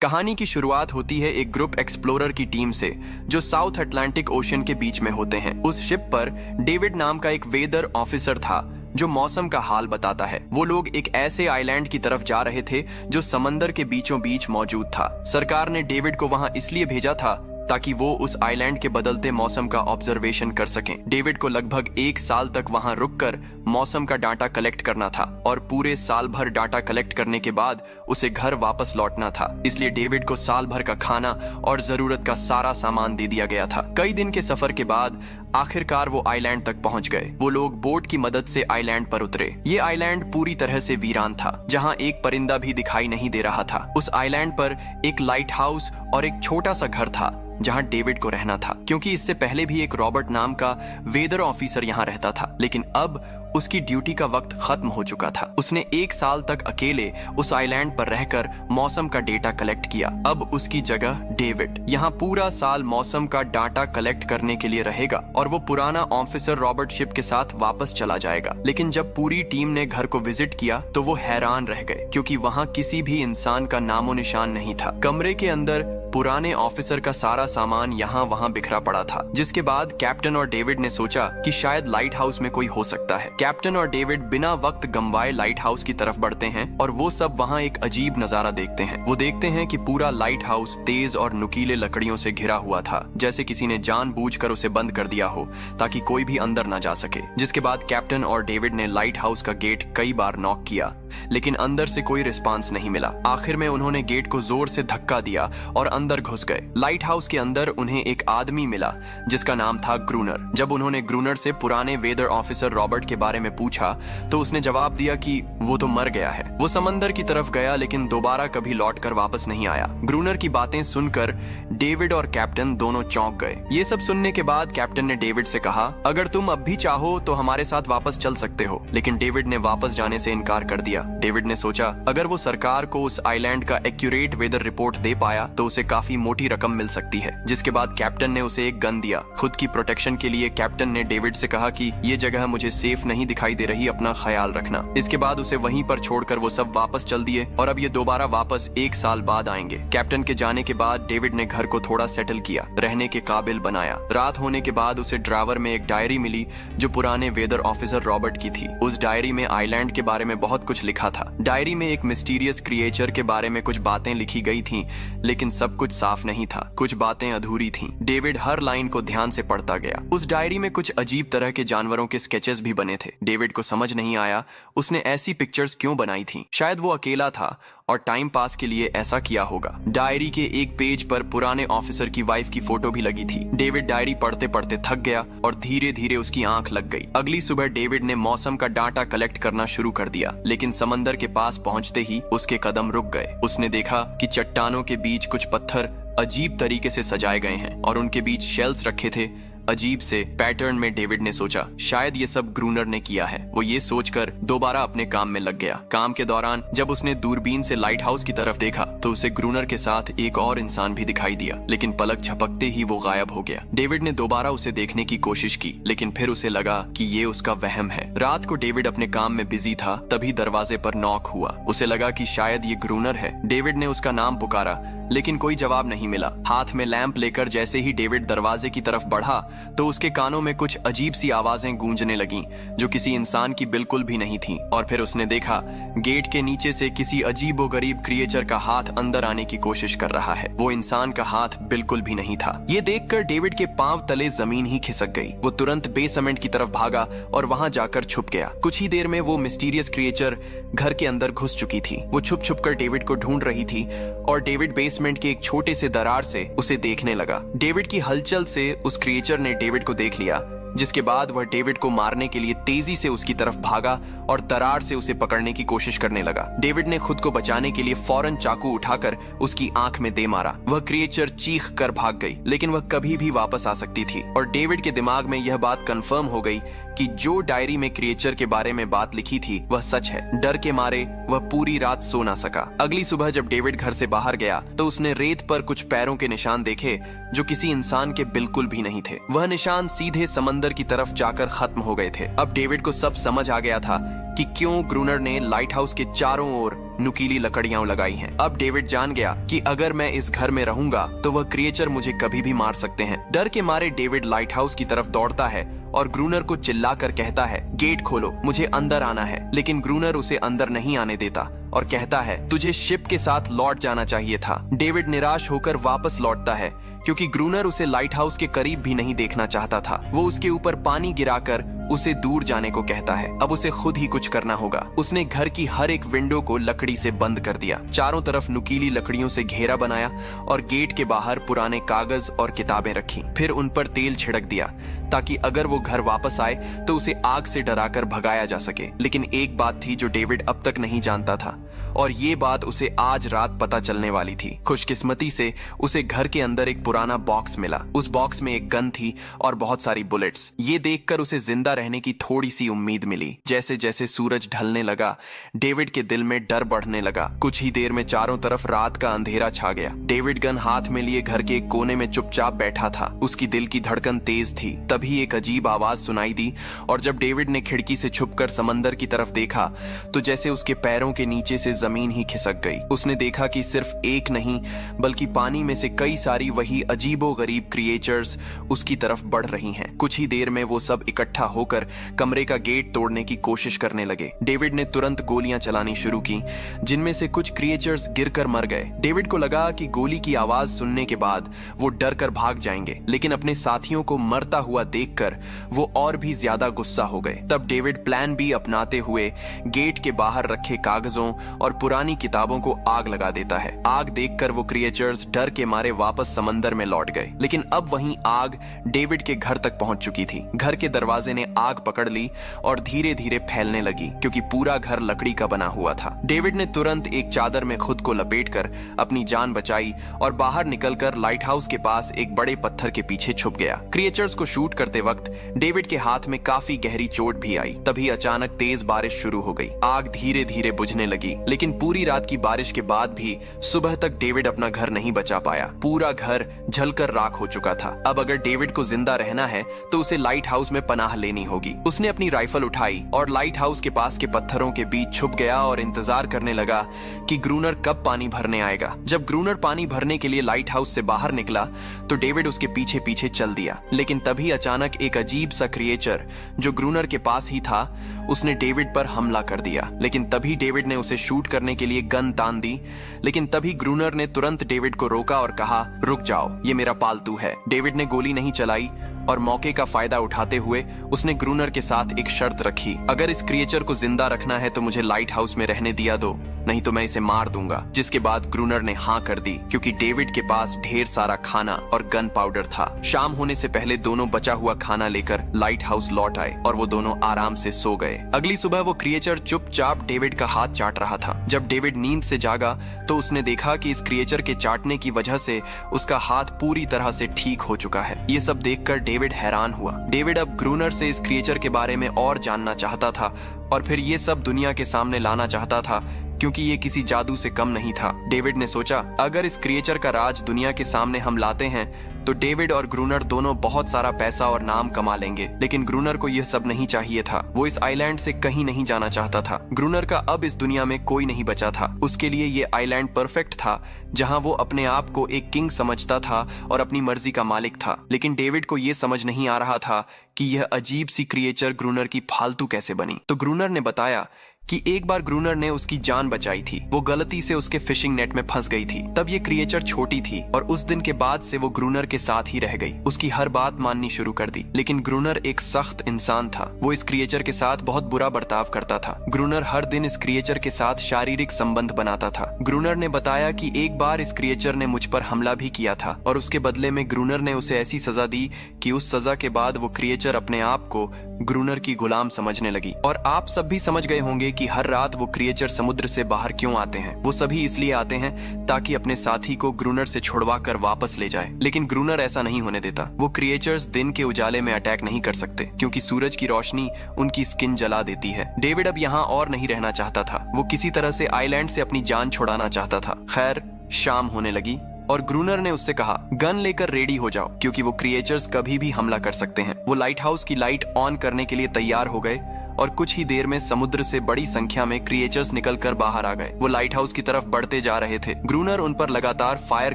कहानी की शुरुआत होती है एक ग्रुप एक्सप्लोरर की टीम से जो साउथ अटलांटिक ओशन के बीच में होते हैं। उस शिप पर डेविड नाम का एक वेदर ऑफिसर था जो मौसम का हाल बताता है। वो लोग एक ऐसे आइलैंड की तरफ जा रहे थे जो समंदर के बीचों बीच मौजूद था। सरकार ने डेविड को वहां इसलिए भेजा था ताकि वो उस आइलैंड के बदलते मौसम का ऑब्जर्वेशन कर सकें। डेविड को लगभग 1 साल तक वहां रुककर मौसम का डाटा कलेक्ट करना था और पूरे साल भर डाटा कलेक्ट करने के बाद उसे घर वापस लौटना था। इसलिए डेविड को साल भर का खाना और जरूरत का सारा सामान दे दिया गया था। कई दिन के सफर के बाद आखिरकार वो आइलैंड तक पहुंच गए। वो लोग बोट की मदद से आइलैंड पर उतरे। ये आइलैंड पूरी तरह से वीरान था, जहां एक परिंदा भी दिखाई नहीं दे रहा था। उस आइलैंड पर एक लाइट हाउस और एक छोटा सा घर था जहां डेविड को रहना था, क्योंकि इससे पहले भी एक रॉबर्ट नाम का वेदर ऑफिसर यहां रहता था, लेकिन अब उसकी ड्यूटी का वक्त खत्म हो चुका था। उसने 1 साल तक अकेले उस आइलैंड पर रहकर मौसम का डेटा कलेक्ट किया। अब उसकी जगह डेविड यहाँ पूरा साल मौसम का डाटा कलेक्ट करने के लिए रहेगा और वो पुराना ऑफिसर रॉबर्ट शिप के साथ वापस चला जाएगा। लेकिन जब पूरी टीम ने घर को विजिट किया तो वो हैरान रह गए, क्योंकि वहाँ किसी भी इंसान का नामो निशान नहीं था। कमरे के अंदर पुराने ऑफिसर का सारा सामान यहाँ वहाँ बिखरा पड़ा था। जिसके बाद कैप्टन और डेविड ने सोचा कि शायद लाइट हाउस में कोई हो सकता है। कैप्टन और डेविड बिना वक्त गंवाए लाइट हाउस की तरफ बढ़ते हैं और वो सब वहाँ एक अजीब नजारा देखते हैं। वो देखते हैं कि पूरा लाइट हाउस तेज और नुकीले लकड़ियों से घिरा हुआ था, जैसे किसी ने जानबूझकर उसे बंद कर दिया हो ताकि कोई भी अंदर न जा सके। जिसके बाद कैप्टन और डेविड ने लाइट हाउस का गेट कई बार नॉक किया, लेकिन अंदर से कोई रिस्पांस नहीं मिला। आखिर में उन्होंने गेट को जोर से धक्का दिया और अंदर घुस गए। लाइट हाउस के अंदर उन्हें एक आदमी मिला जिसका नाम था ग्रूनर। जब उन्होंने ग्रूनर से पुराने वेदर ऑफिसर रॉबर्ट के बारे में पूछा तो उसने जवाब दिया कि वो तो मर गया है। वो समंदर की तरफ गया, लेकिन दोबारा कभी लौटकर वापस नहीं आया। ग्रूनर की बातें सुनकर डेविड और कैप्टन दोनों चौंक गए। ये सब सुनने के बाद कैप्टन ने डेविड से कहा, अगर तुम अब भी चाहो तो हमारे साथ वापस चल सकते हो। लेकिन डेविड ने वापस जाने से इनकार कर दिया। डेविड ने सोचा अगर वो सरकार को उस आइलैंड का एक्यूरेट वेदर रिपोर्ट दे पाया तो उसे काफी मोटी रकम मिल सकती है। जिसके बाद कैप्टन ने उसे एक गन दिया। खुद की प्रोटेक्शन के लिए कैप्टन ने डेविड से कहा कि ये जगह मुझे सेफ नहीं दिखाई दे रही, अपना ख्याल रखना। इसके बाद उसे वहीं पर छोड़कर वो सब वापस चल दिए और अब ये दोबारा वापस 1 साल बाद आएंगे। कैप्टन के जाने के बाद डेविड ने घर को थोड़ा सेटल किया, रहने के काबिल बनाया। रात होने के बाद उसे ड्रावर में एक डायरी मिली जो पुराने वेदर ऑफिसर रॉबर्ट की थी। उस डायरी में आइलैंड के बारे में बहुत कुछ लिखा था। डायरी में एक मिस्टीरियस क्रिएचर के बारे में कुछ बातें लिखी गई थीं, लेकिन सब कुछ साफ नहीं था। कुछ बातें अधूरी थीं। डेविड हर लाइन को ध्यान से पढ़ता गया। उस डायरी में कुछ अजीब तरह के जानवरों के स्केचेस भी बने थे। डेविड को समझ नहीं आया उसने ऐसी पिक्चर्स क्यों बनाई थीं। शायद वो अकेला था और टाइम पास के लिए ऐसा किया होगा। डायरी के एक पेज पर पुराने ऑफिसर की वाइफ की फोटो भी लगी थी। डेविड डायरी पढ़ते पढ़ते थक गया और धीरे धीरे उसकी आंख लग गई। अगली सुबह डेविड ने मौसम का डाटा कलेक्ट करना शुरू कर दिया, लेकिन समंदर के पास पहुंचते ही उसके कदम रुक गए। उसने देखा कि चट्टानों के बीच कुछ पत्थर अजीब तरीके से सजाए गए हैं और उनके बीच शेल्स रखे थे अजीब से पैटर्न में। डेविड ने सोचा शायद ये सब ग्रूनर ने किया है। वो ये सोचकर दोबारा अपने काम में लग गया। काम के दौरान जब उसने दूरबीन से लाइट हाउस की तरफ देखा तो उसे ग्रूनर के साथ एक और इंसान भी दिखाई दिया, लेकिन पलक झपकते ही वो गायब हो गया। डेविड ने दोबारा उसे देखने की कोशिश की, लेकिन फिर उसे लगा कि ये उसका वहम है। रात को डेविड अपने काम में बिजी था, तभी दरवाजे पर नॉक हुआ। उसे लगा कि शायद ये ग्रूनर है। डेविड ने उसका नाम पुकारा, लेकिन कोई जवाब नहीं मिला। हाथ में लैंप लेकर जैसे ही डेविड दरवाजे की तरफ बढ़ा तो उसके कानों में कुछ अजीब सी आवाजें गूंजने लगीं, जो किसी इंसान की बिल्कुल भी नहीं थीं। और फिर उसने देखा गेट के नीचे से किसी अजीबोगरीब क्रिएचर का हाथ अंदर आने की कोशिश कर रहा है। वो इंसान का हाथ बिल्कुल भी नहीं था। ये देखकर डेविड के पांव तले जमीन ही खिसक गई। वो तुरंत बेसमेंट की तरफ भागा और वहां जाकर छुप गया। कुछ ही देर में वो मिस्टीरियस क्रिएचर घर के अंदर घुस चुकी थी। वो छुप छुप कर डेविड को ढूंढ रही थी और डेविड बेसमेंट के एक छोटे से दरार से उसे देखने लगा। डेविड की हलचल से उस क्रिएचर ने डेविड को देख लिया, जिसके बाद वह डेविड को मारने के लिए तेजी से उसकी तरफ भागा और दरार से उसे पकड़ने की कोशिश करने लगा। डेविड ने खुद को बचाने के लिए फौरन चाकू उठाकर उसकी आंख में दे मारा। वह क्रिएचर चीख कर भाग गई, लेकिन वह कभी भी वापस आ सकती थी। और डेविड के दिमाग में यह बात कंफर्म हो गई कि जो डायरी में क्रिएचर के बारे में बात लिखी थी वह सच है। डर के मारे वह पूरी रात सो ना सका। अगली सुबह जब डेविड घर से बाहर गया तो उसने रेत पर कुछ पैरों के निशान देखे जो किसी इंसान के बिल्कुल भी नहीं थे। वह निशान सीधे समंदर की तरफ जाकर खत्म हो गए थे। अब डेविड को सब समझ आ गया था कि क्यों ग्रूनर ने लाइट हाउस के चारों ओर नुकीली लकड़ियां लगाई हैं। अब डेविड जान गया कि अगर मैं इस घर में रहूंगा तो वह क्रिएचर मुझे कभी भी मार सकते हैं। डर के मारे डेविड लाइट हाउस की तरफ दौड़ता है और ग्रूनर को चिल्लाकर कहता है, गेट खोलो, मुझे अंदर आना है। लेकिन ग्रूनर उसे अंदर नहीं आने देता और कहता है, तुझे शिप के साथ लौट जाना चाहिए था। डेविड निराश होकर वापस लौटता है क्योंकि ग्रूनर उसे लाइट हाउस के करीब भी नहीं देखना चाहता था। वो उसके ऊपर पानी गिराकर उसे दूर जाने को कहता है। अब उसे खुद ही कुछ करना होगा। उसने घर की हर एक विंडो को लकड़ी से बंद कर दिया, चारों तरफ नुकीली लकड़ियों से घेरा बनाया और गेट के बाहर पुराने कागज और किताबें रखी। फिर उन पर तेल छिड़क दिया ताकि अगर वो घर वापस आए तो उसे आग से डराकर भगाया जा सके। लेकिन एक बात थी जो डेविड अब तक नहीं जानता था और ये बात उसे आज रात पता चलने वाली थी। खुशकिस्मती से उसे घर के अंदर एक पुराना बॉक्स मिला। उस बॉक्स में एक गन थी और बहुत सारी बुलेट्स। ये देखकर उसे जिंदा रहने की थोड़ी सी उम्मीद मिली। जैसे जैसे सूरज ढलने लगा, डेविड के दिल में डर बढ़ने लगा। कुछ ही देर में चारों तरफ रात का अंधेरा छा गया। डेविड गन हाथ में लिए घर के एक कोने में चुपचाप बैठा था। उसकी दिल की धड़कन तेज थी। तभी एक अजीब आवाज सुनाई दी और जब डेविड ने खिड़की से छुपकर समंदर की तरफ देखा तो जैसे उसके पैरों के नीचे से जमीन ही खिसक गई। उसने देखा कि सिर्फ एक नहीं बल्कि पानी में से कई सारी वही अजीबोगरीब क्रिएचर्स उसकी तरफ बढ़ रही हैं। कुछ ही देर में वो सब इकट्ठा होकर कमरे का गेट तोड़ने की कोशिश करने लगे। डेविड ने तुरंत गोलियां चलानी शुरू की, जिनमें से कुछ क्रिएचर्स गिरकर मर गए। डेविड को लगा कि गोली की आवाज सुनने के बाद वो डर कर भाग जाएंगे, लेकिन अपने साथियों को मरता हुआ देखकर वो और भी ज्यादा गुस्सा हो गए। तब डेविड प्लान बी अपनाते हुए गेट के बाहर रखे कागजों और पुरानी किताबों को आग लगा देता है। आग देखकर वो क्रिएचर्स डर के मारे वापस समंदर में लौट गए। लेकिन अब वहीं आग डेविड के घर तक पहुंच चुकी थी। घर के दरवाजे ने आग पकड़ ली और धीरे धीरे फैलने लगी क्योंकि पूरा घर लकड़ी का बना हुआ था। डेविड ने तुरंत एक चादर में खुद को लपेटकर अपनी जान बचाई और बाहर निकलकर लाइट हाउस के पास एक बड़े पत्थर के पीछे छुप गया। क्रिएचर्स को शूट करते वक्त डेविड के हाथ में काफी गहरी चोट भी आई। तभी अचानक तेज बारिश शुरू हो गई। आग धीरे धीरे बुझने लगी, लेकिन पूरी रात की बारिश के बाद भी सुबह तक डेविड अपना घर नहीं बचा पाया। पूरा घर जलकर राख हो चुका था। अब अगर डेविड को जिंदा रहना है तो उसे लाइट हाउस में पनाह लेनी होगी। उसने अपनी राइफल उठाई और लाइट हाउस के पास के पत्थरों के बीच छुप गया और इंतजार करने लगा कि ग्रूनर कब पानी भरने आएगा। जब ग्रूनर पानी भरने के लिए लाइट हाउस से बाहर निकला तो डेविड उसके पीछे पीछे चल दिया। लेकिन तभी अचानक एक अजीब सा क्रिएचर जो ग्रूनर के पास ही था, उसने डेविड पर हमला कर दिया। लेकिन तभी डेविड ने उसे शूट करने के लिए गन तान दी। लेकिन तभी ग्रूनर ने तुरंत डेविड को रोका और कहा, रुक जाओ, ये मेरा पालतू है। डेविड ने गोली नहीं चलाई और मौके का फायदा उठाते हुए उसने ग्रूनर के साथ एक शर्त रखी, अगर इस क्रिएचर को जिंदा रखना है तो मुझे लाइट हाउस में रहने दिया दो, नहीं तो मैं इसे मार दूंगा। जिसके बाद ग्रूनर ने हाँ कर दी क्योंकि डेविड के पास ढेर सारा खाना और गन पाउडर था। शाम होने से पहले दोनों बचा हुआ खाना लेकर लाइट हाउस लौट आए और वो दोनों आराम से सो गए। अगली सुबह वो क्रिएचर चुपचाप डेविड का हाथ चाट रहा था। जब डेविड नींद से जागा तो उसने देखा कि इस क्रिएचर के चाटने की वजह से उसका हाथ पूरी तरह से ठीक हो चुका है। ये सब देखकर डेविड हैरान हुआ। डेविड अब ग्रूनर से इस क्रिएचर के बारे में और जानना चाहता था और फिर ये सब दुनिया के सामने लाना चाहता था क्योंकि ये किसी जादू से कम नहीं था। डेविड ने सोचा, अगर इस क्रिएचर का राज दुनिया के सामने हम लाते हैं तो डेविड और ग्रूनर दोनों बहुत सारा पैसा और नाम कमा लेंगे। लेकिन ग्रूनर को यह सब नहीं चाहिए था। वो इस आइलैंड से कहीं नहीं जाना चाहता था। ग्रूनर का अब इस दुनिया में कोई नहीं बचा था। उसके लिए ये आइलैंड परफेक्ट था जहां वो अपने आप को एक किंग समझता था और अपनी मर्जी का मालिक था। लेकिन डेविड को ये समझ नहीं आ रहा था कि यह अजीब सी क्रिएचर ग्रूनर की फालतू कैसे बनी। तो ग्रूनर ने बताया कि एक बार ग्रूनर ने उसकी जान बचाई थी। वो गलती से उसके फिशिंग नेट में फंस गई थी। तब ये क्रिएचर छोटी थी और उस दिन के बाद से वो ग्रूनर के साथ ही रह गई। उसकी हर बात माननी शुरू कर दी। लेकिन ग्रूनर एक सख्त इंसान था। वो इस क्रिएचर के साथ बहुत बुरा बर्ताव करता था। ग्रूनर हर दिन इस क्रिएचर के साथ शारीरिक संबंध बनाता था। ग्रूनर ने बताया कि एक बार इस क्रिएचर ने मुझ पर हमला भी किया था और उसके बदले में ग्रूनर ने उसे ऐसी सजा दी कि उस सजा के बाद वो क्रिएचर अपने आप को ग्रूनर की गुलाम समझने लगी। और आप सब भी समझ गए होंगे कि हर रात वो क्रिएचर समुद्र से बाहर क्यों आते हैं। वो सभी इसलिए आते हैं ताकि अपने साथी को ग्रूनर से छुड़वा कर वापस ले जाए। लेकिन ग्रूनर ऐसा नहीं होने देता। वो क्रिएचर्स दिन के उजाले में अटैक नहीं कर सकते क्योंकि सूरज की रोशनी उनकी स्किन जला देती है। डेविड अब यहाँ और नहीं रहना चाहता था। वो किसी तरह से आइलैंड से अपनी जान छुड़ाना चाहता था। खैर, शाम होने लगी और ग्रूनर ने उससे कहा, गन लेकर रेडी हो जाओ क्योंकि वो क्रिएचर्स कभी भी हमला कर सकते हैं। वो लाइट हाउस की लाइट ऑन करने के लिए तैयार हो गए और कुछ ही देर में समुद्र से बड़ी संख्या में क्रिएचर्स निकलकर बाहर आ गए। वो लाइट हाउस की तरफ बढ़ते जा रहे थे। ग्रूनर उन पर लगातार फायर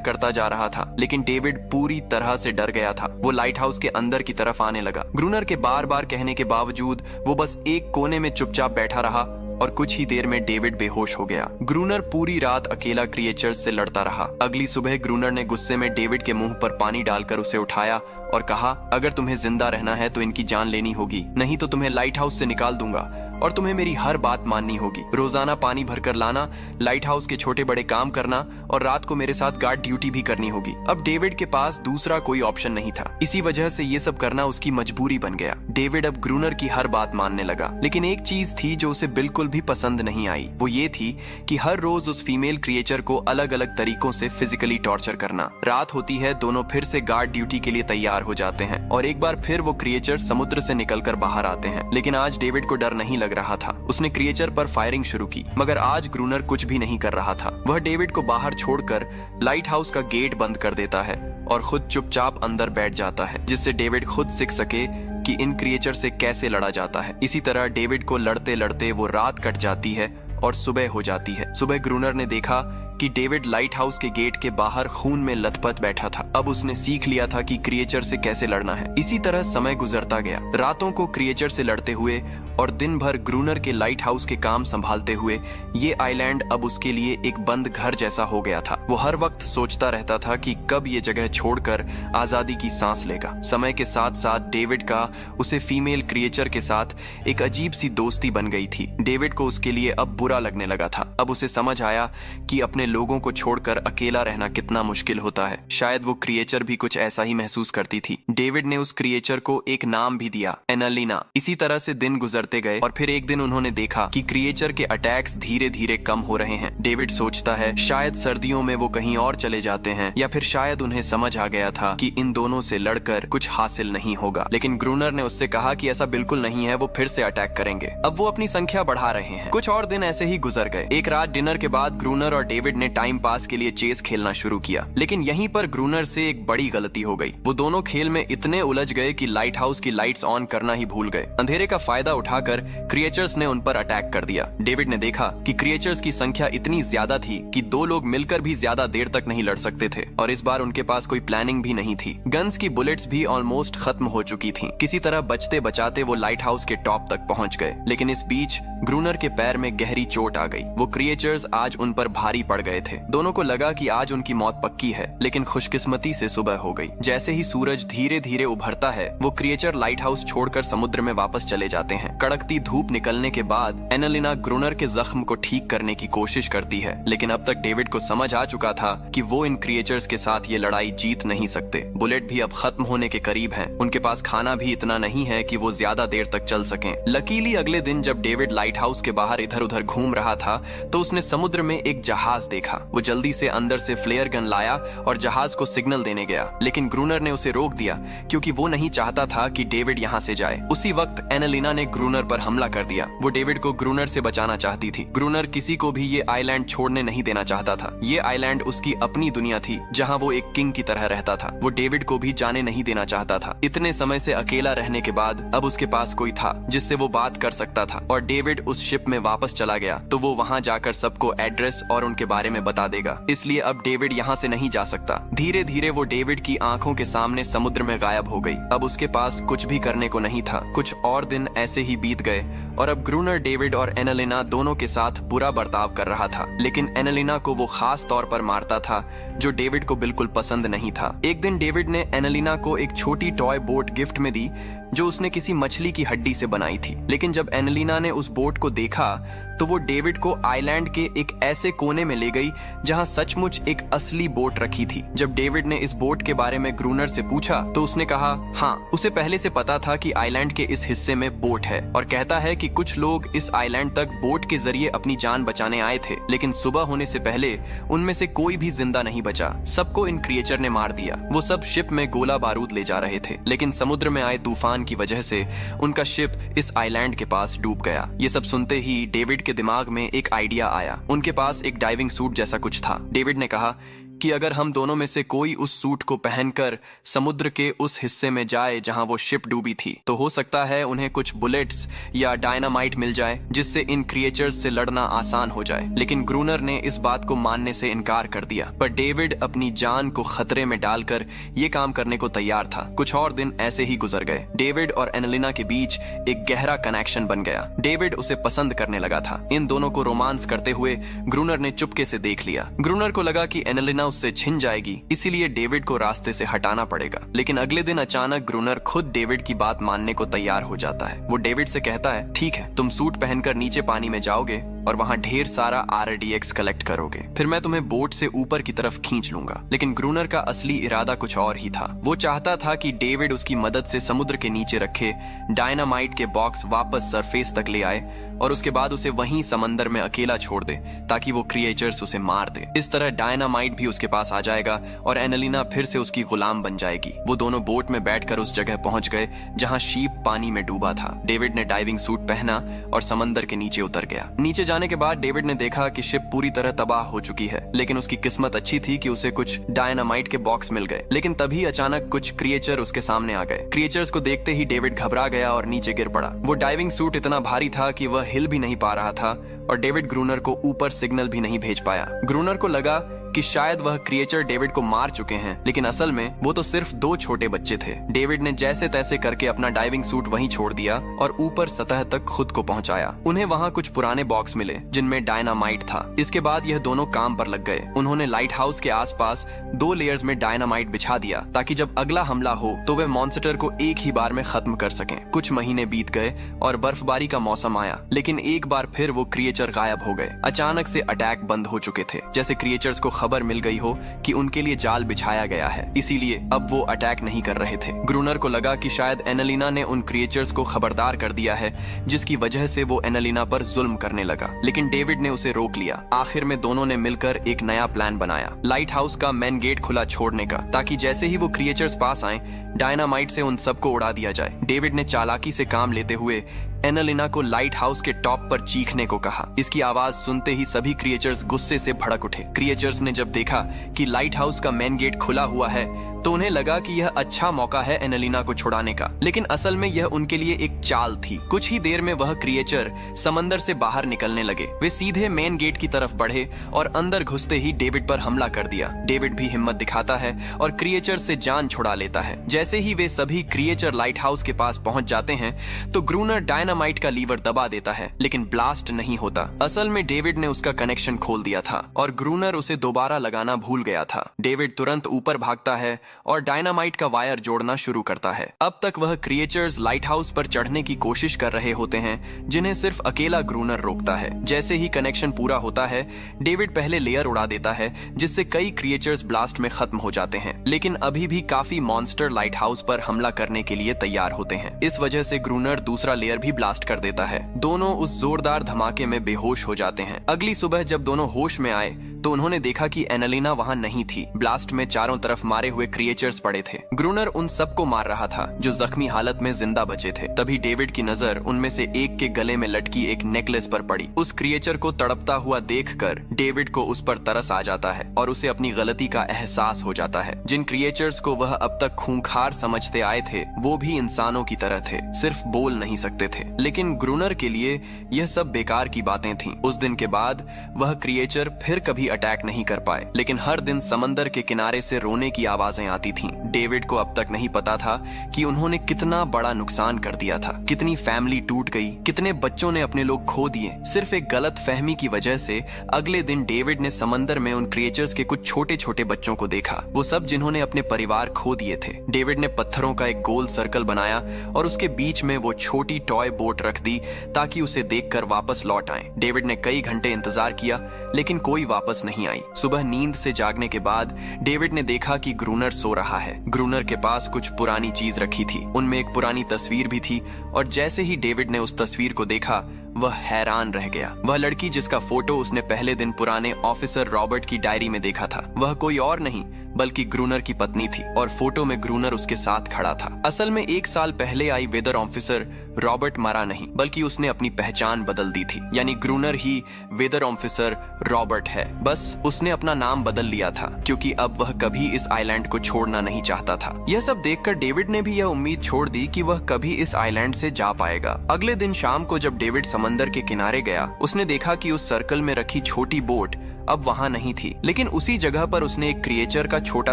करता जा रहा था, लेकिन डेविड पूरी तरह से डर गया था। वो लाइट हाउस के अंदर की तरफ आने लगा। ग्रूनर के बार बार कहने के बावजूद वो बस एक कोने में चुपचाप बैठा रहा और कुछ ही देर में डेविड बेहोश हो गया। ग्रूनर पूरी रात अकेला क्रिएचर्स से लड़ता रहा। अगली सुबह ग्रूनर ने गुस्से में डेविड के मुंह पर पानी डालकर उसे उठाया और कहा, अगर तुम्हें जिंदा रहना है तो इनकी जान लेनी होगी, नहीं तो तुम्हें लाइट हाउस से निकाल दूंगा और तुम्हें मेरी हर बात माननी होगी। रोजाना पानी भरकर लाना, लाइट हाउस के छोटे बड़े काम करना और रात को मेरे साथ गार्ड ड्यूटी भी करनी होगी। अब डेविड के पास दूसरा कोई ऑप्शन नहीं था। इसी वजह से ये सब करना उसकी मजबूरी बन गया। डेविड अब ग्रूनर की हर बात मानने लगा, लेकिन एक चीज थी जो उसे बिल्कुल भी पसंद नहीं आई। वो ये थी कि हर रोज उस फीमेल क्रिएचर को अलग अलग तरीकों से फिजिकली टॉर्चर करना। रात होती है, दोनों फिर से गार्ड ड्यूटी के लिए तैयार हो जाते हैं और एक बार फिर वो क्रिएचर समुद्र से निकलकर बाहर आते हैं। लेकिन आज डेविड को डर नहीं लग रहा था। उसने क्रिएचर पर फायरिंग शुरू की, मगर आज ग्रूनर कुछ भी नहीं कर रहा था। वह डेविड को बाहर छोड़कर लाइट हाउस का गेट बंद कर देता है और खुद चुपचाप अंदर बैठ जाता है, जिससे डेविड खुद सीख सके कि इन क्रिएचर से कैसे लड़ा जाता है। इसी तरह डेविड को लड़ते लड़ते वो रात कट जाती है और सुबह हो जाती है। सुबह ग्रूनर ने देखा कि डेविड लाइट हाउस के गेट के बाहर खून में लथपथ बैठा था। अब उसने सीख लिया था कि क्रिएचर से कैसे लड़ना है। इसी तरह समय गुजरता गया। रातों को क्रिएचर से लड़ते हुए और दिन भर ग्रूनर के लाइट हाउस के काम संभालते हुए ये आइलैंड अब उसके लिए एक बंद घर जैसा हो गया था। वो हर वक्त सोचता रहता था कि कब ये जगह छोड़कर आजादी की सांस लेगा। समय के साथ साथ डेविड का उसे फीमेल क्रिएचर के साथ एक अजीब सी दोस्ती बन गई थी। डेविड को उसके लिए अब बुरा लगने लगा था। अब उसे समझ आया कि अपने लोगों को छोड़कर अकेला रहना कितना मुश्किल होता है। शायद वो क्रिएचर भी कुछ ऐसा ही महसूस करती थी। डेविड ने उस क्रिएचर को एक नाम भी दिया, एनालिना। इसी तरह से दिन गुजरते गए और फिर एक दिन उन्होंने देखा कि क्रिएचर के अटैक्स धीरे धीरे कम हो रहे हैं। डेविड सोचता है शायद सर्दियों में वो कहीं और चले जाते हैं, या फिर शायद उन्हें समझ आ गया था कि इन दोनों से लड़कर कुछ हासिल नहीं होगा। लेकिन ग्रूनर ने उससे कहा कि ऐसा बिल्कुल नहीं है, वो फिर से अटैक करेंगे। अब वो अपनी संख्या बढ़ा रहे हैं। कुछ और दिन ऐसे ही गुजर गए। एक रात डिनर के बाद ग्रूनर और डेविड ने टाइम पास के लिए चेस खेलना शुरू किया, लेकिन यहीं पर ग्रूनर से एक बड़ी गलती हो गई। वो दोनों खेल में इतने उलझ गए कि लाइट हाउस की लाइट्स ऑन करना ही भूल गए। अंधेरे का फायदा उठाकर क्रिएचर्स ने उन पर अटैक कर दिया। डेविड ने देखा कि क्रिएचर्स की संख्या इतनी ज्यादा थी कि दो लोग मिलकर भी ज्यादा देर तक नहीं लड़ सकते थे, और इस बार उनके पास कोई प्लानिंग भी नहीं थी। गन्स की बुलेट्स भी ऑलमोस्ट खत्म हो चुकी थीं। किसी तरह बचते बचाते वो लाइट हाउस के टॉप तक पहुंच गए, लेकिन इस बीच ग्रूनर के पैर में गहरी चोट आ गई। वो क्रिएचर्स आज उन पर भारी पड़ गए थे। दोनों को लगा कि आज उनकी मौत पक्की है, लेकिन खुशकिस्मती से सुबह हो गई। जैसे ही सूरज धीरे धीरे उभरता है, वो क्रिएचर लाइट हाउस छोड़कर समुद्र में वापस चले जाते हैं। कड़कती धूप निकलने के बाद एनालिना ग्रूनर के जख्म को ठीक करने की कोशिश करती है, लेकिन अब तक डेविड को समझ आ चुका था कि वो इन क्रिएचर्स के साथ ये लड़ाई जीत नहीं सकते। बुलेट भी अब खत्म होने के करीब हैं। उनके पास खाना भी इतना नहीं है कि वो ज्यादा देर तक चल सकें। लकीली अगले दिन जब डेविड लाइट हाउस के बाहर इधर उधर घूम रहा था, तो उसने समुद्र में एक जहाज देखा। वो जल्दी से अंदर से फ्लेयर गन लाया और जहाज को सिग्नल देने गया, लेकिन ग्रूनर ने उसे रोक दिया क्योंकि वो नहीं चाहता था कि डेविड यहाँ से जाए। उसी वक्त एनालिना ने ग्रूनर पर हमला कर दिया। वो डेविड को ग्रूनर से बचाना चाहती थी। ग्रूनर किसी को भी ये आइलैंड छोड़ने नहीं देना चाहता था। ये आइलैंड उसकी अपनी दुनिया थी, जहाँ वो एक किंग की तरह रहता था। वो डेविड को भी जाने नहीं देना चाहता था। इतने समय से अकेला रहने के बाद अब उसके पास कोई था जिससे वो बात कर सकता था, और डेविड उस शिप में वापस चला गया तो वो वहाँ जाकर सबको एड्रेस और उनके बारे में बता देगा। इसलिए अब डेविड यहाँ से नहीं जा सकता। धीरे धीरे वो डेविड की आंखों के सामने समुद्र में गायब हो गई। अब उसके पास कुछ भी करने को नहीं था। कुछ और दिन ऐसे ही बीत गए और अब ग्रूनर डेविड और एनालिना दोनों के साथ बुरा बर्ताव कर रहा था, लेकिन एनालिना को वो खास तौर पर मारता था जो डेविड को बिल्कुल पसंद नहीं था। एक दिन डेविड ने एनालिना को एक छोटी टॉय बोट गिफ्ट में दी जो उसने किसी मछली की हड्डी से बनाई थी, लेकिन जब एनालिना ने उस बोट को देखा तो वो डेविड को आइलैंड के एक ऐसे कोने में ले गई जहां सचमुच एक असली बोट रखी थी। जब डेविड ने इस बोट के बारे में ग्रूनर से पूछा तो उसने कहा हाँ, उसे पहले से पता था कि आइलैंड के इस हिस्से में बोट है, और कहता है कि कुछ लोग इस आइलैंड तक बोट के जरिए अपनी जान बचाने आए थे, लेकिन सुबह होने से पहले उनमें से कोई भी जिंदा नहीं बचा। सबको इन क्रिएचर ने मार दिया। वो सब शिप में गोला बारूद ले जा रहे थे, लेकिन समुद्र में आए तूफान की वजह से उनका शिप इस आइलैंड के पास डूब गया। ये सब सुनते ही डेविड के दिमाग में एक आइडिया आया। उनके पास एक डाइविंग सूट जैसा कुछ था। डेविड ने कहा कि अगर हम दोनों में से कोई उस सूट को पहनकर समुद्र के उस हिस्से में जाए जहां वो शिप डूबी थी, तो हो सकता है उन्हें कुछ बुलेट्स या डायनामाइट मिल जाए जिससे इन क्रिएचर्स से लड़ना आसान हो जाए। लेकिन ग्रूनर ने इस बात को मानने से इनकार कर दिया, पर डेविड अपनी जान को खतरे में डालकर ये काम करने को तैयार था। कुछ और दिन ऐसे ही गुजर गए। डेविड और एनालिना के बीच एक गहरा कनेक्शन बन गया। डेविड उसे पसंद करने लगा था। इन दोनों को रोमांस करते हुए ग्रूनर ने चुपके से देख लिया। ग्रूनर को लगा कि एनालिना उससे छिन जाएगी, इसीलिए डेविड को रास्ते से हटाना पड़ेगा। लेकिन अगले दिन अचानक ग्रूनर खुद डेविड की बात मानने को तैयार हो जाता है। वो डेविड से कहता है, ठीक है, तुम सूट पहनकर नीचे पानी में जाओगे और वहां ढेर सारा RDX कलेक्ट करोगे, फिर मैं तुम्हें बोट से ऊपर की तरफ खींच लूंगा। लेकिन ग्रूनर का असली इरादा कुछ और ही था। वो चाहता था कि डेविड उसकी मदद से समुद्र के नीचे रखे डायनामाइट के बॉक्स वापस सरफेस तक ले आए और उसके बाद उसे वहीं समंदर में अकेला छोड़ दे ताकि वो क्रिएचर्स उसे मार दे। इस तरह डायनामाइट भी उसके पास आ जाएगा और एनालिना फिर से उसकी गुलाम बन जाएगी। वो दोनों बोट में बैठकर उस जगह पहुंच गए जहां शीप पानी में डूबा था। डेविड ने डाइविंग सूट पहना और समंदर के नीचे उतर गया। नीचे जाने के बाद डेविड ने देखा कि शिप पूरी तरह तबाह हो चुकी है, लेकिन उसकी किस्मत अच्छी थी कि उसे कुछ डायनामाइट के बॉक्स मिल गए। लेकिन तभी अचानक कुछ क्रिएचर उसके सामने आ गए। क्रिएचर्स को देखते ही डेविड घबरा गया और नीचे गिर पड़ा। वो डाइविंग सूट इतना भारी था कि वह हिल भी नहीं पा रहा था और डेविड ग्रूनर को ऊपर सिग्नल भी नहीं भेज पाया। ग्रूनर को लगा कि शायद वह क्रिएचर डेविड को मार चुके हैं, लेकिन असल में वो तो सिर्फ 2 छोटे बच्चे थे। डेविड ने जैसे तैसे करके अपना डाइविंग सूट वहीं छोड़ दिया और ऊपर सतह तक खुद को पहुंचाया। उन्हें वहां कुछ पुराने बॉक्स मिले जिनमें डायनामाइट था। इसके बाद यह दोनों काम पर लग गए। उन्होंने लाइट हाउस के आसपास 2 लेयर्स में डायनामाइट बिछा दिया ताकि जब अगला हमला हो तो वे मॉन्स्टर को एक ही बार में खत्म कर सकें। कुछ महीने बीत गए और बर्फबारी का मौसम आया, लेकिन एक बार फिर वो क्रिएचर गायब हो गए। अचानक से अटैक बंद हो चुके थे, जैसे क्रिएचर्स को खबर मिल गई हो कि उनके लिए जाल बिछाया गया है, इसीलिए अब वो अटैक नहीं कर रहे थे। ग्रूनर को लगा कि शायद एनालिना ने उन क्रिएचर्स को खबरदार कर दिया है, जिसकी वजह से वो एनालिना पर जुल्म करने लगा। लेकिन डेविड ने उसे रोक लिया। आखिर में दोनों ने मिलकर एक नया प्लान बनाया, लाइट हाउस का मेन गेट खुला छोड़ने का, ताकि जैसे ही वो क्रिएचर्स पास आए डायनामाइट से उन सबको उड़ा दिया जाए। डेविड ने चालाकी से काम लेते हुए एनालिना को लाइट हाउस के टॉप पर चीखने को कहा। इसकी आवाज सुनते ही सभी क्रिएचर्स गुस्से से भड़क उठे। क्रिएचर्स ने जब देखा कि लाइट हाउस का मेन गेट खुला हुआ है तो उन्हें लगा कि यह अच्छा मौका है एनालिना को छुड़ाने का, लेकिन असल में यह उनके लिए एक चाल थी। कुछ ही देर में वह क्रिएचर समंदर से बाहर निकलने लगे। वे सीधे मेन गेट की तरफ बढ़े और अंदर घुसते ही डेविड पर हमला कर दिया। डेविड भी हिम्मत दिखाता है और क्रिएचर से जान छुड़ा लेता है। जैसे ही वे सभी क्रिएचर लाइट हाउस के पास पहुंच जाते हैं तो ग्रूनर डायनामाइट का लीवर दबा देता है, लेकिन ब्लास्ट नहीं होता। असल में डेविड ने उसका कनेक्शन खोल दिया था और ग्रूनर उसे दोबारा लगाना भूल गया था। डेविड तुरंत ऊपर भागता है और डायनामाइट का वायर जोड़ना शुरू करता है। अब तक वह क्रिएचर्स लाइट हाउस पर चढ़ने की कोशिश कर रहे होते हैं, जिन्हें सिर्फ अकेला ग्रूनर रोकता है। जैसे ही कनेक्शन पूरा होता है, डेविड पहले लेयर उड़ा देता है, जिससे कई क्रिएचर्स ब्लास्ट में खत्म हो जाते हैं। लेकिन अभी भी काफी मॉन्स्टर लाइट हाउस पर हमला करने के लिए तैयार होते हैं। इस वजह से ग्रूनर दूसरा लेयर भी ब्लास्ट कर देता है। दोनों उस जोरदार धमाके में बेहोश हो जाते हैं। अगली सुबह जब दोनों होश में आए तो उन्होंने देखा कि एनालिना वहां नहीं थी। ब्लास्ट में चारों तरफ मारे हुए क्रिएचर्स पड़े थे। ग्रूनर उन सबको मार रहा था जो जख्मी हालत में जिंदा बचे थे। तभी डेविड की नजर उनमें से एक के गले में लटकी एक नेकलेस पर पड़ी। उस क्रिएचर को तड़पता हुआ देखकर डेविड को उस पर तरस आ जाता है और उसे अपनी गलती का एहसास हो जाता है। जिन क्रिएचर्स को वह अब तक खूंखार समझते आए थे वो भी इंसानों की तरह थे, सिर्फ बोल नहीं सकते थे। लेकिन ग्रूनर के लिए यह सब बेकार की बातें थीं। उस दिन के बाद वह क्रिएचर फिर कभी अटैक नहीं कर पाए, लेकिन हर दिन समंदर के किनारे से रोने की आवाजें आती थीं। डेविड को अब तक नहीं पता था कि उन्होंने कितना बड़ा नुकसान कर दिया था, कितनी फैमिली टूट गई, कितने बच्चों ने अपने लोग खो दिए सिर्फ एक गलत फहमी की वजह से। अगले दिन डेविड ने समंदर में उन क्रिएचर्स के कुछ छोटे छोटे बच्चों को देखा, वो सब जिन्होंने अपने परिवार खो दिए थे। डेविड ने पत्थरों का एक गोल सर्कल बनाया और उसके बीच में वो छोटी टॉय बोट रख दी ताकि उसे देखकर वापस लौट आए। डेविड ने कई घंटे इंतजार किया, लेकिन कोई वापस नहीं आई। सुबह नींद से जागने के बाद डेविड ने देखा कि ग्रूनर सो रहा है। ग्रूनर के पास कुछ पुरानी चीज रखी थी, उनमें एक पुरानी तस्वीर भी थी और जैसे ही डेविड ने उस तस्वीर को देखा वह हैरान रह गया। वह लड़की जिसका फोटो उसने पहले दिन पुराने ऑफिसर रॉबर्ट की डायरी में देखा था, वह कोई और नहीं बल्कि ग्रूनर की पत्नी थी और फोटो में ग्रूनर उसके साथ खड़ा था। असल में 1 साल पहले आई वेदर ऑफिसर रॉबर्ट मरा नहीं, बल्कि उसने अपनी पहचान बदल दी थी। यानी ग्रूनर ही वेदर ऑफिसर रॉबर्ट है, बस उसने अपना नाम बदल लिया था क्योंकि अब वह कभी इस आइलैंड को छोड़ना नहीं चाहता था। यह सब देखकर डेविड ने भी यह उम्मीद छोड़ दी कि वह कभी इस आइलैंड से जा पाएगा। अगले दिन शाम को जब डेविड समंदर के किनारे गया, उसने देखा कि उस सर्कल में रखी छोटी बोट अब वहां नहीं थी, लेकिन उसी जगह पर उसने एक क्रिएचर का छोटा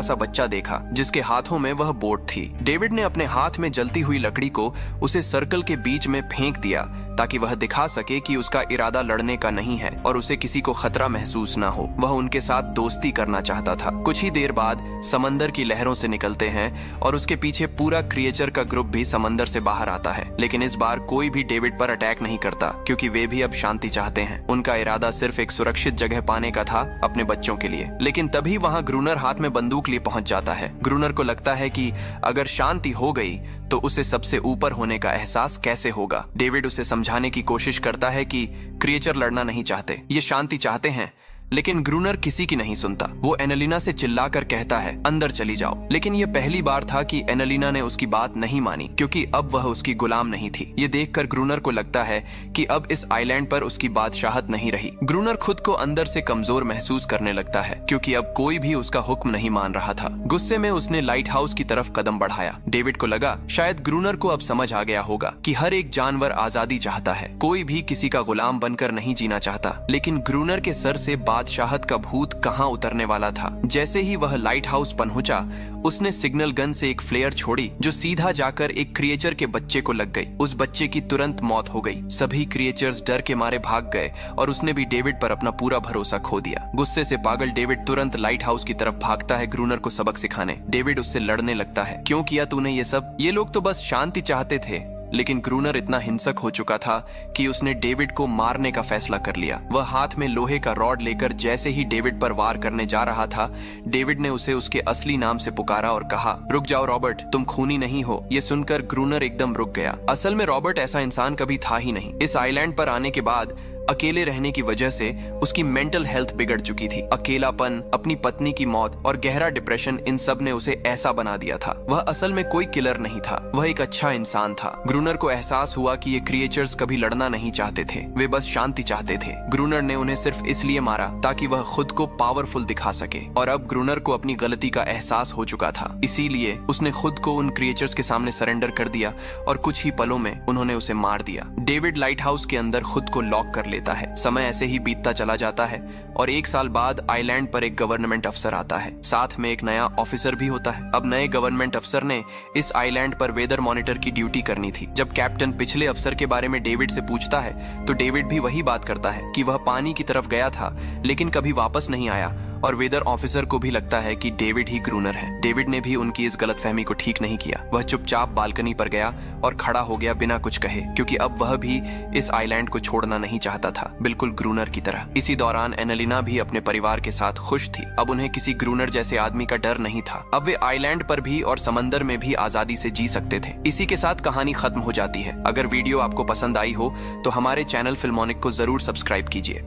सा बच्चा देखा जिसके हाथों में वह बोट थी। डेविड ने अपने हाथ में जलती हुई लकड़ी को उसे सर्कल के बीच में फेंक दिया ताकि वह दिखा सके कि उसका इरादा लड़ने का नहीं है और उसे किसी को खतरा महसूस ना हो। वह उनके साथ दोस्ती करना चाहता था। कुछ ही देर बाद समंदर की लहरों से निकलते हैं और उसके पीछे पूरा क्रिएचर का ग्रुप भी समंदर से बाहर आता है, लेकिन इस बार कोई भी डेविड पर अटैक नहीं करता क्योंकि वे भी अब शांति चाहते हैं। उनका इरादा सिर्फ एक सुरक्षित जगह पाने का था अपने बच्चों के लिए। लेकिन तभी वहां ग्रूनर हाथ में बंदूक लिए पहुंच जाता है। ग्रूनर को लगता है कि अगर शांति हो गई तो उसे सबसे ऊपर होने का एहसास कैसे होगा। डेविड उसे समझाने की कोशिश करता है कि क्रिएचर लड़ना नहीं चाहते, ये शांति चाहते हैं, लेकिन ग्रूनर किसी की नहीं सुनता। वो एनालिना से चिल्लाकर कहता है अंदर चली जाओ, लेकिन ये पहली बार था कि एनालिना ने उसकी बात नहीं मानी क्योंकि अब वह उसकी गुलाम नहीं थी। ये देखकर ग्रूनर को लगता है कि अब इस आइलैंड पर उसकी बादशाहत नहीं रही। ग्रूनर खुद को अंदर से कमजोर महसूस करने लगता है क्योंकि अब कोई भी उसका हुक्म नहीं मान रहा था। गुस्से में उसने लाइट हाउस की तरफ कदम बढ़ाया। डेविड को लगा शायद ग्रूनर को अब समझ आ गया होगा कि हर एक जानवर आजादी चाहता है, कोई भी किसी का गुलाम बनकर नहीं जीना चाहता। लेकिन ग्रूनर के सर से बादशाहत का भूत कहां उतरने वाला था। जैसे ही वह लाइट हाउस पहुंचा, उसने सिग्नल गन से एक फ्लेयर छोड़ी जो सीधा जाकर एक क्रिएचर के बच्चे को लग गई। उस बच्चे की तुरंत मौत हो गई। सभी क्रिएचर्स डर के मारे भाग गए और उसने भी डेविड पर अपना पूरा भरोसा खो दिया। गुस्से से पागल डेविड तुरंत लाइट हाउस की तरफ भागता है ग्रूनर को सबक सिखाने। डेविड उससे लड़ने लगता है, क्यों किया तूने ये सब? ये लोग तो बस शांति चाहते थे। लेकिन ग्रूनर इतना हिंसक हो चुका था कि उसने डेविड को मारने का फैसला कर लिया। वह हाथ में लोहे का रॉड लेकर जैसे ही डेविड पर वार करने जा रहा था, डेविड ने उसे उसके असली नाम से पुकारा और कहा, रुक जाओ रॉबर्ट, तुम खूनी नहीं हो। ये सुनकर ग्रूनर एकदम रुक गया। असल में रॉबर्ट ऐसा इंसान कभी था ही नहीं। इस आइलैंड पर आने के बाद अकेले रहने की वजह से उसकी मेंटल हेल्थ बिगड़ चुकी थी। अकेलापन, अपनी पत्नी की मौत और गहरा डिप्रेशन, इन सब ने उसे ऐसा बना दिया था। वह असल में कोई किलर नहीं था, वह एक अच्छा इंसान था। ग्रूनर को एहसास हुआ कि ये क्रिएचर्स कभी लड़ना नहीं चाहते थे, वे बस शांति चाहते थे। ग्रूनर ने उन्हें सिर्फ इसलिए मारा ताकि वह खुद को पावरफुल दिखा सके, और अब ग्रूनर को अपनी गलती का एहसास हो चुका था। इसीलिए उसने खुद को उन क्रिएचर्स के सामने सरेंडर कर दिया और कुछ ही पलों में उन्होंने उसे मार दिया। डेविड लाइट हाउस के अंदर खुद को लॉक कर लेता है। समय ऐसे ही बीतता चला जाता है और 1 साल बाद आइलैंड पर एक गवर्नमेंट अफसर आता है, साथ में एक नया ऑफिसर भी होता है। अब नए गवर्नमेंट अफसर ने इस आइलैंड पर वेदर मॉनिटर की ड्यूटी करनी थी। जब कैप्टन पिछले अफसर के बारे में डेविड से पूछता है तो डेविड भी वही बात करता है कि वह पानी की तरफ गया था लेकिन कभी वापस नहीं आया, और वेदर ऑफिसर को भी लगता है कि डेविड ही ग्रूनर है। डेविड ने भी उनकी इस गलतफहमी को ठीक नहीं किया। वह चुपचाप बालकनी पर गया और खड़ा हो गया बिना कुछ कहे, क्योंकि अब वह भी इस आइलैंड को छोड़ना नहीं चाहता था, बिल्कुल ग्रूनर की तरह। इसी दौरान एनालिना भी अपने परिवार के साथ खुश थी। अब उन्हें किसी ग्रूनर जैसे आदमी का डर नहीं था। अब वे आइलैंड पर भी और समंदर में भी आजादी से जी सकते थे। इसी के साथ कहानी खत्म हो जाती है। अगर वीडियो आपको पसंद आई हो तो हमारे चैनल फिल्मोनिक को जरूर सब्सक्राइब कीजिए।